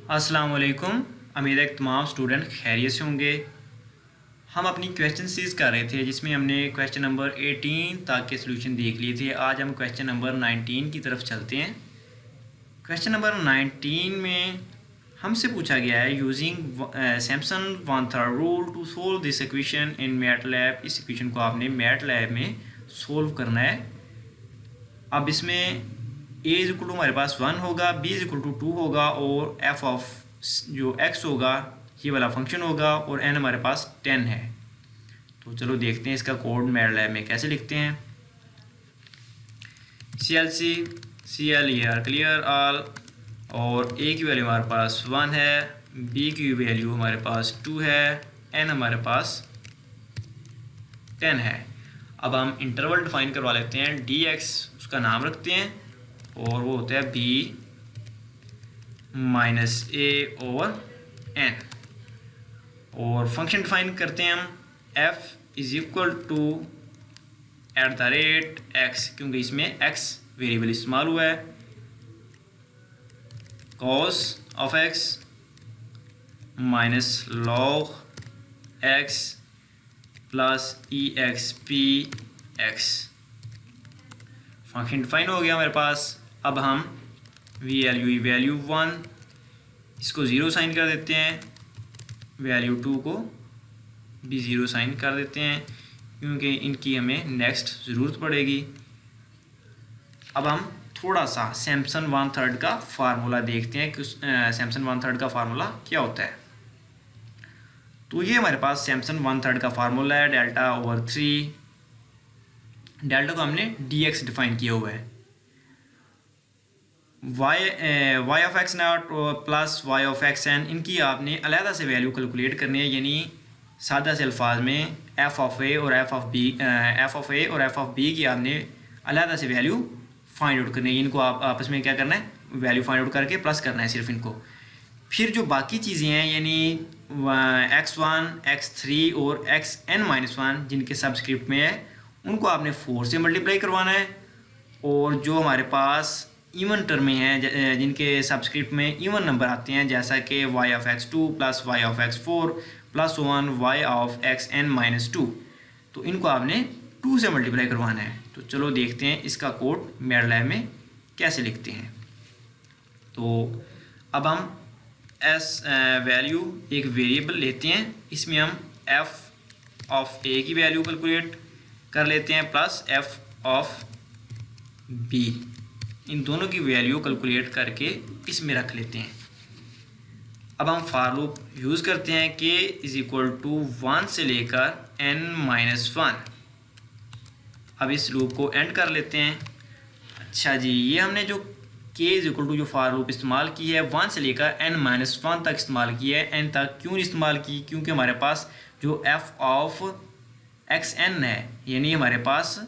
अस्सलाम वालेकुम। उम्मीद है कि तमाम स्टूडेंट खैरियत से होंगे। हम अपनी क्वेश्चन सीरीज़ कर रहे थे जिसमें हमने क्वेश्चन नंबर 18 तक के सलूशन देख लिए थे। आज हम क्वेश्चन नंबर 19 की तरफ चलते हैं। क्वेश्चन नंबर 19 में हमसे पूछा गया है using Simpson one third rule to solve this equation in MATLAB. इस इक्वेशन को आपने मैटलैब में सोल्व करना है। अब इसमें a इज इक्वल टू हमारे पास 1 होगा, b इज इक्वल टू 2 होगा और f ऑफ जो x होगा ये वाला फंक्शन होगा और n हमारे पास 10 है। तो चलो देखते हैं इसका कोड मैटलैब में कैसे लिखते हैं। CLR क्लियर ऑल और a की वैल्यू हमारे पास 1 है, b की वैल्यू हमारे पास 2 है, n हमारे पास 10 है। अब हम इंटरवल डिफाइन करवा लेते हैं। dx उसका नाम रखते हैं और वो होता है b minus a over n और फंक्शन डिफाइन करते हैं हम f is equal to at the rate x, क्योंकि इसमें x वेरिएबल इस्तेमाल हुआ है, cos of x minus log x plus exp x। Function define हो गया हमारे पास। अब हम वैल्यू 1 इसको 0 साइन कर देते हैं, वैल्यू 2 को भी 0 साइन कर देते हैं क्योंकि इनकी हमें नेक्स्ट ज़रूरत पड़ेगी। अब हम थोड़ा सा सैमसन वन थर्ड का फार्मूला देखते हैं कि सैमसन वन थर्ड का फार्मूला क्या होता है। तो ये हमारे पास सैमसन वन थर्ड का फार्मूला है डेल्टा ओवर 3। डेल्टा को हमने dx डिफाइन किया हुआ है। y of x not plus y of x n, इनकी आपने अलहदा से वैल्यू कैलकुलेट करनी है, यानी सादा से अल्फाज में f ऑफ a और f ऑफ b की आपने अलहदा से वैल्यू फाइंड आउट करनी है। इनको आप आपस में क्या करना है, वैल्यू फाइंड आउट करके प्लस करना है सिर्फ इनको। फिर जो बाकी चीज़ें हैं यानी x1, x3 और xn-1 जिनके सबस्क्रिप्ट में है उनको आपने 4 से मल्टीप्लाई करवाना है। और जो हमारे पास इवन टर्म में हैं जिनके सब्सक्रिप्ट में इवन नंबर आते हैं जैसा कि y of x2 plus y of x4 plus 1 y of xn-2, तो इनको आपने 2 से मल्टीप्लाई करवाना है। तो चलो देखते हैं इसका कोड मैटलैब में कैसे लिखते हैं। तो अब हम वैल्यू एक वेरिएबल लेते हैं, इसमें हम f ऑफ a की वैल्यू कैलकुलेट कर लेते हैं प्लस f ऑफ b, इन दोनों की वैल्यू कैलकुलेट करके इसमें रख लेते हैं। अब हम फॉर लूप यूज़ करते हैं k इज इक्वल टू 1 से लेकर n-1। अब इस लूप को एंड कर लेते हैं। अच्छा जी, ये हमने जो k इज इक्वल टू जो फॉर लूप इस्तेमाल की है 1 से लेकर n-1 तक इस्तेमाल की है। n तक क्यों नहीं इस्तेमाल की, क्योंकि हमारे पास जो f ऑफ xn है यानी हमारे पास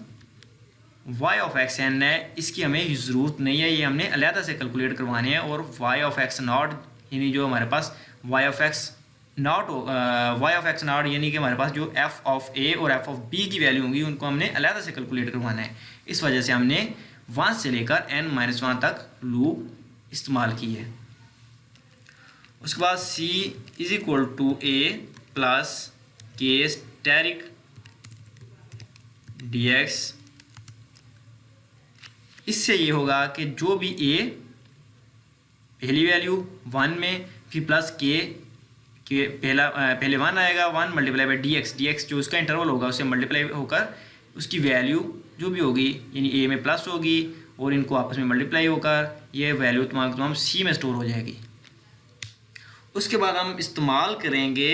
y ऑफ xn है, इसकी हमें ज़रूरत नहीं है, ये हमने अलहदा से कैलकुलेट करवाने हैं। और y ऑफ x नॉट यानी जो हमारे पास y ऑफ x नॉट यानी कि हमारे पास जो f ऑफ a और f ऑफ b की वैल्यू होंगी उनको हमने अलहदा से कैलकुलेट करवाना है। इस वजह से हमने 1 से लेकर n-1 तक लूप इस्तेमाल की है। उसके बाद c is equal to a plus k asterisk dx। इससे ये होगा कि जो भी a पहली वैल्यू 1 में फिर प्लस के पहले 1 आएगा, 1 मल्टीप्लाई बाई dx जो उसका इंटरवल होगा उससे मल्टीप्लाई होकर उसकी वैल्यू जो भी होगी यानी a में प्लस होगी और इनको आपस में मल्टीप्लाई होकर ये वैल्यू तमाम c में स्टोर हो जाएगी। उसके बाद हम इस्तेमाल करेंगे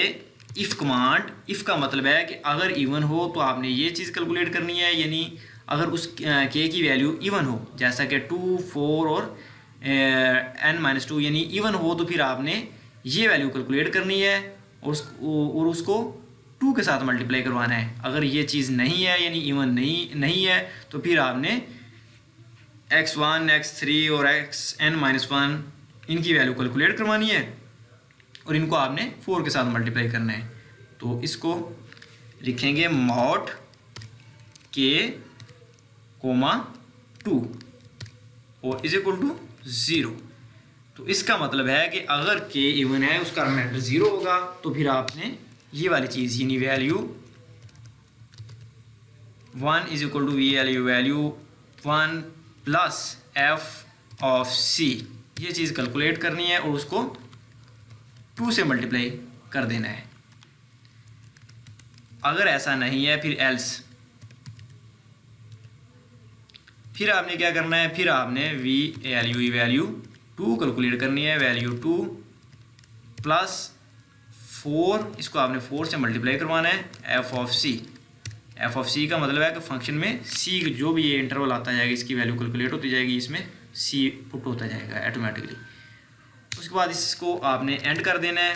इफ़ कमांड। इफ़ का मतलब है कि अगर इवन हो तो आपने ये चीज़ कैलकुलेट करनी है, यानी अगर उस k की वैल्यू इवन हो जैसा कि 2, 4 और n-2 यानी इवन हो तो फिर आपने ये वैल्यू कैलकुलेट करनी है और उसको 2 के साथ मल्टीप्लाई करवाना है। अगर ये चीज़ नहीं है यानी इवन नहीं है तो फिर आपने x1, x3 और xn-1 इनकी वैल्यू कैलकुलेट करवानी है और इनको आपने 4 के साथ मल्टीप्लाई करना है। तो इसको लिखेंगे मॉड k, 2 और इज इक्वल टू 0। तो इसका मतलब है कि अगर के इवन है उसका रिमाइंडर 0 होगा तो फिर आपने ये वाली चीज़ यानी value 1 is equal to value 1 plus F of C, ये चीज़ कैलकुलेट करनी है और उसको 2 से मल्टीप्लाई कर देना है। अगर ऐसा नहीं है फिर एल्स, फिर आपने क्या करना है, फिर आपने वैल्यू 2 कैलकुलेट करनी है, वैल्यू 2 प्लस 4, इसको आपने 4 से मल्टीप्लाई करवाना है F of C. F of C का मतलब है कि फंक्शन में सी जो भी ये इंटरवल आता जाएगा इसकी वैल्यू कैलकुलेट होती जाएगी, इसमें सी पुट होता जाएगा ऑटोमेटिकली। उसके बाद इसको आपने एंड कर देना है।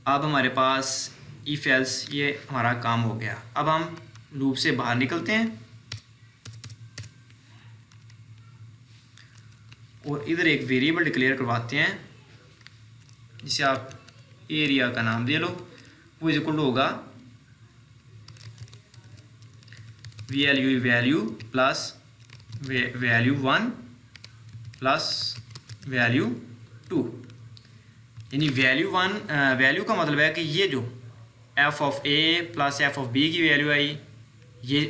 अब हमारे पास इफ एल्स ये हमारा काम हो गया। अब हम लूप से बाहर निकलते हैं और इधर एक वेरिएबल डिक्लेयर करवाते हैं जिसे आप एरिया का नाम दे लो। वो इक्वल टू होगा value plus value 1 plus value 2, यानी वैल्यू का मतलब है कि ये जो F of A plus F of B की वैल्यू आई, ये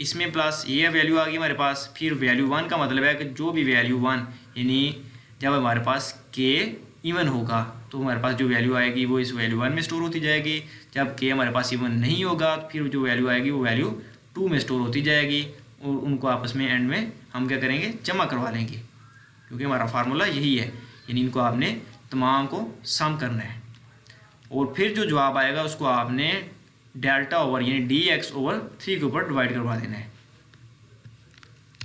इसमें प्लस ये वैल्यू आ गई हमारे पास। फिर वैल्यू 1 का मतलब है कि जो भी वैल्यू 1 यानी जब हमारे पास के इवन होगा तो हमारे पास जो वैल्यू आएगी वो इस वैल्यू 1 में स्टोर होती जाएगी। जब के हमारे पास इवन नहीं होगा तो फिर जो वैल्यू आएगी वो वैल्यू 2 में स्टोर होती जाएगी और उनको आपस में एंड में हम क्या करेंगे, जमा करवा लेंगे, क्योंकि हमारा फार्मूला यही है। यानी इनको आपने तमाम को सम करना है और फिर जो जवाब आएगा उसको आपने डेल्टा ओवर यानी dx ओवर 3 के ऊपर डिवाइड करवा देना है।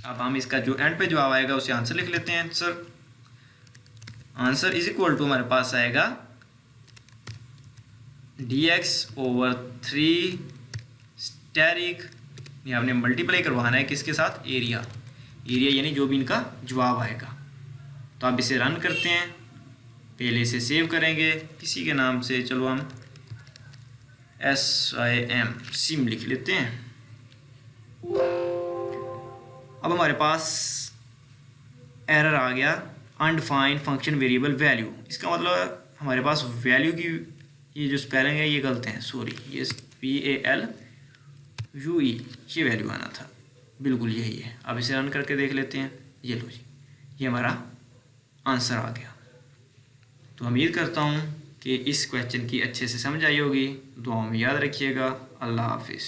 अब हम इसका जो एंड पे जवाब आएगा उसे आंसर लिख लेते हैं। आंसर इज इक्वल टू हमारे पास आएगा dx ओवर 3 स्टेरिक, ये आपने मल्टीप्लाई करवाना है किसके साथ, एरिया यानी जो भी इनका जवाब आएगा। तो आप इसे रन करते हैं, पहले इसे सेव करेंगे किसी के नाम से, चलो हम सिम लिख लेते हैं। अब हमारे पास एरर आ गया अनडिफाइंड फंक्शन वेरिएबल वैल्यू। इसका मतलब हमारे पास वैल्यू की ये जो स्पेलिंग है ये गलत है, सॉरी, ये VALUE ये वैल्यू आना था, बिल्कुल यही है। अब इसे रन करके देख लेते हैं, ये लो जी, ये हमारा आंसर आ गया। तो उम्मीद करता हूँ कि इस क्वेश्चन की अच्छे से समझ आई होगी। दुआ में याद रखिएगा। अल्लाह हाफिज़।